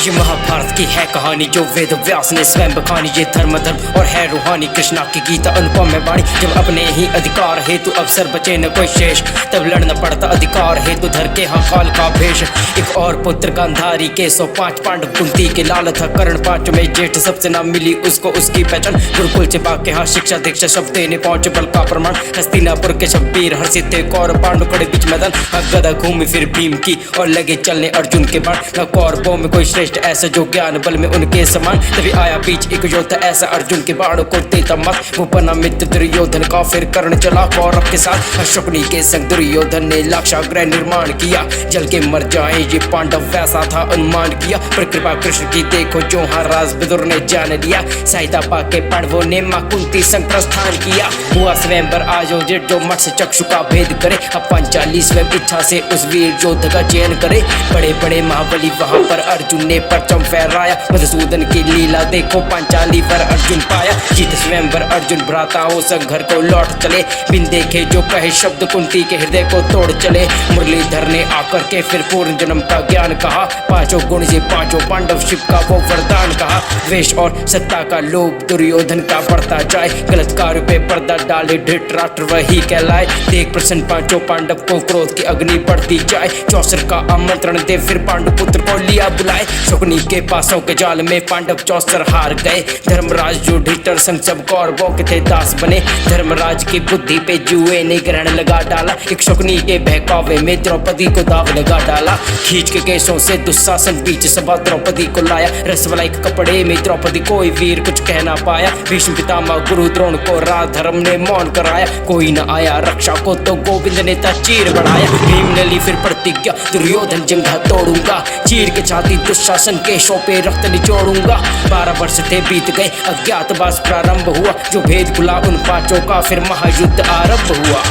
ये महाभारत की है कहानी जो वेद व्यास ने स्वयं बखानी। ये धर्म और है रूहानी, कृष्णा की गीता अनुपम में वाणी। जब अपने ही अधिकार हेतु अवसर बचे न कोई शेष, तब लड़ना पड़ता अधिकार हेतु धर के काल का भेष। एक और पुत्र गांधारी के 105 पांडव, कुंती के लाल था कर्ण, 5 में जेठ सबसे ना मिली उसको उसकी पहचान। गुरुकुल से बाके हाँ शिक्षा दीक्षा शब्द देने पहुंचे बल का प्रमाण। हस्तिनापुर के शब्बीर हर्षित थे कौरव पांडव खड़े बीच मैदान। गदा घूमी फिर भीम की और लगे चलने अर्जुन के बाण। न कौरवों में कोई श्रेष्ठ ऐसा जो ज्ञान बल में उनके समान। तभी आया बीच एक योद्धा ऐसा अर्जुन के बाणों को देता मत। वो बना मित्र दुर्योधन का, फिर कर्ण चला कौरव के साथ। शकुनी के संग दुर्योधन ने लाक्षागृह निर्माण किया। जल के मर जाए ये पांडव वैसा था अनुमान किया। पर कृपा कृष्ण की देखो जो राज विदुर ने जान लिया। सहायता पाके पांडवों ने मां कुंती संग प्रस्थान किया। हुआ स्वयंवर आयोजित जो मठ से चक्षु का भेद करे। अब 45वें इच्छा से उस वीर योद्धा का चयन करे। बड़े बड़े महाबली वहां पर अर्जुन ने परचम फहराया। मधुसूदन की लीला देखो पांचाली पर अर्जुन पाया। जीत स्वयंवर अर्जुन भ्राताओं संग घर को लौट चले। बिन देखे जो कहे शब्द कुंती के हृदय को तोड़ चले। मुरलीधर ने आकर के फिर पूर्ण जन्म का ज्ञान कहा। 5 गुण से 5 पांडव शिव का वो वरदान कहा। द्वेष और सत्ता का लोभ दुर्योधन का बढ़ता जाए। गलत कार्य पे पर्दा डाले धृतराष्ट्र वही कहलाए। देख प्रसन्न 5 पांडव को क्रोध की अग्नि बढ़ती जाए। चौसर का आमंत्रण दे फिर पांडु पुत्र को लिया बुलाए। शकुनी के पासों के जाल में पांडव चौसर हार गए। धर्मराज युधिष्ठिर संग सब कौरवों के थे दास बने। धर्मराज की बुद्धि पे जुए ने ग्रहण लगा डाला। एक शकुनी के बहकावे में द्रौपदी को दाव लगा डाला। खींच के केसों से दुशासन बीच सभा द्रौपदी को लाया। रसवलाई के कपड़े में द्रौपदी कोई वीर कुछ कह ना पाया। भीष्म पितामह गुरु द्रोण को राज धर्म ने मौन कराया। कोई न आया रक्षा को तो गोविंद ने चीर बढ़ाया। भीम ने ली फिर प्रतिज्ञा दुर्योधन जंघा तोड़ूंगा। चीर के छाती दुशासन केशों पे रक्त निचोड़ूंगा। 12 वर्ष थे बीत गए अज्ञातवास प्रारंभ हुआ। जो भेद खुला उन 5 का फिर महायुद्ध आरंभ हुआ।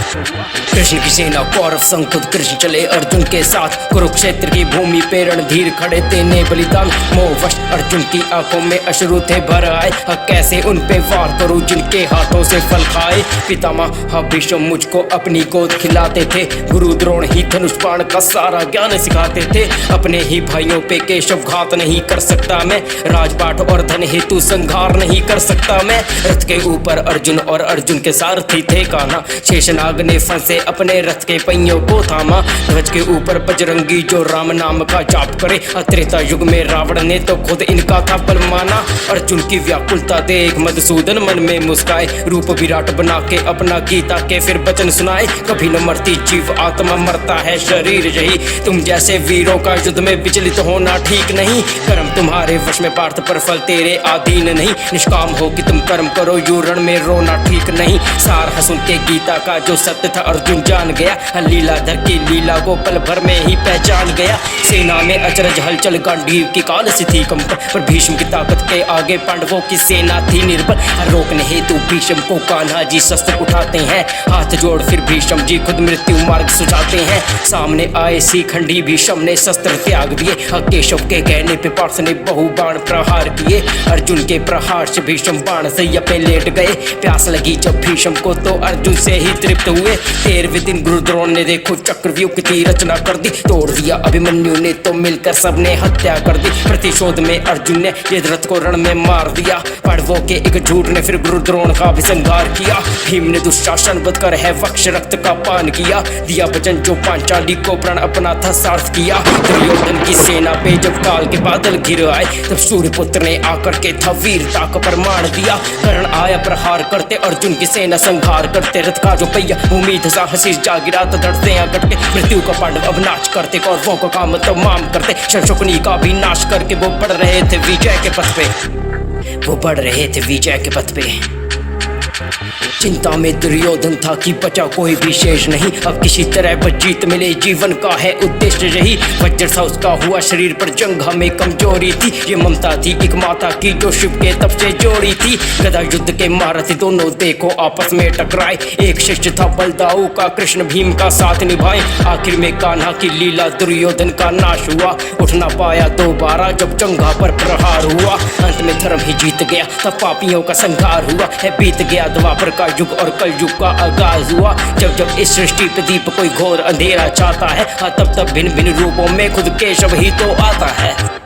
कृष्ण की सेना कौरव संग खुद कृष्ण चले अर्जुन के साथ। कुरुक्षेत्र की भूमि पे रणधीर खड़े तेने बलिदान। मोहवश अर्जुन की आंखों में अश्रु थे भर आए। कैसे उन पे वार करूं जिनके हाथों से फल खाए। पितामह भीष्म मुझको अपनी गोद खिलाते थे। गुरु द्रोण ही धनुष बाण का सारा ज्ञान सिखाते थे। अपने ही भाइयों पे केशव घात नहीं कर सकता मैं। राजपाट और धन हेतु संघार नहीं कर सकता मैं। रथ के ऊपर अर्जुन और अर्जुन के सारथी थे कान्हा। शेषनाग ने फंसे अपने रथ के पहियों को थामा। ध्वज के ऊपर बजरंगी जो राम नाम का जाप करे। त्रेता युग में रावण ने तो खुद इनका था बल माना। अर्जुन की व्याकुलता देख मधुसूदन मन में मुस्काए। रूप विराट बना के अपना गीता के फिर वचन सुनाए। कभी न मरती जीव आत्मा मरता है शरीर यही। तुम जैसे वीरों का युद्ध में विचलित होना ठीक नहीं। कर्म तुम्हारे वश में पार्थ पर फल तेरे अधीन नहीं। निष्काम हो कि तुम कर्म करो यूं रण में रोना ठीक नहीं। सार हसुन के गीता का जो सत्य था अर्जुन जान गया। लीलाधर की लीला को पल भर में ही पहचान गया। सेना में अचरज हलचल गांडीव की काल सी थी कंपन। पर भीष्म की ताकत के आगे पांडवों की सेना थी निर्बल। रोकने हेतु भीष्म को कान्हा जी शस्त्र उठाते हैं। हाथ जोड़ फिर भीष्म जी खुद मृत्यु मार्ग सुझाते हैं। सामने आए शिखंडी भीष्म ने शस्त्र त्याग दिए। केशव के कहने पे पार्थ ने बहु बाण प्रहार किए। अर्जुन के प्रहार से भीष्म बाण सैया पे लेट गए। प्यास लगी जब भीष्म को तो अर्जुन से ही तृप्त हुए। 13वें दिन गुरु द्रोण ने देखो चक्रव्यूह की रचना कर दी। तोड़ दिया अभिमन्यु ने तो मिलकर सबने हत्या कर दी। प्रतिशोध में अर्जुन ने ये रथ को रण में मार दिया। पांडवों के एक झूठ ने फिर गुरु द्रोण का भी संहार किया। भीम ने दुशासन बध कर है वक्ष रक्त का पान किया। दिया वचन जो पांचाली को प्रण अपना था सार्थ किया। दुर्योधन की सेना पे जब काल के बादल घिर आए, तब सूर्यपुत्र ने आकर के था वीरता का प्रमाण दिया। कर्ण आया प्रहार करते अर्जुन की सेना संहार करते। रथ का जो पहिया भूमि धसा हंसी जा गिरा तो धरते कटके। मृत्यु का पांडव अब नाच करते कौरवों का काम तमाम करते। शकुनी का भी नाश करके वो बढ़ रहे थे विजय के पथ पे। वो बढ़ रहे थे विजय के पथ पे। चिंता में दुर्योधन था कि बचा कोई भी शेष नहीं। अब किसी तरह बस जीत मिले जीवन का है उद्देश्य यही। वज्र सा उसका हुआ शरीर पर जंघा में कमजोरी थी। ये ममता थी एक माता की जो शिव के तप से जोड़ी थी। गदा युद्ध के महारथी दोनों देखो आपस में टकराए। एक शिष्य था बलदाऊ का कृष्ण भीम का साथ निभाए। आखिर में कान्हा की लीला दुर्योधन का नाश हुआ। उठ ना पाया दोबारा जब जंघा पर प्रहार हुआ। अंत में धर्म ही जीत गया तब पापियों का संहार हुआ है। बीत गया द्वापर का युग और कल युग का आगाज हुआ। जब जब इस सृष्टि पे दीप कोई घोर अंधेरा चाहता है, तब तब भिन्न भिन्न रूपों में खुद केशव ही तो आता है।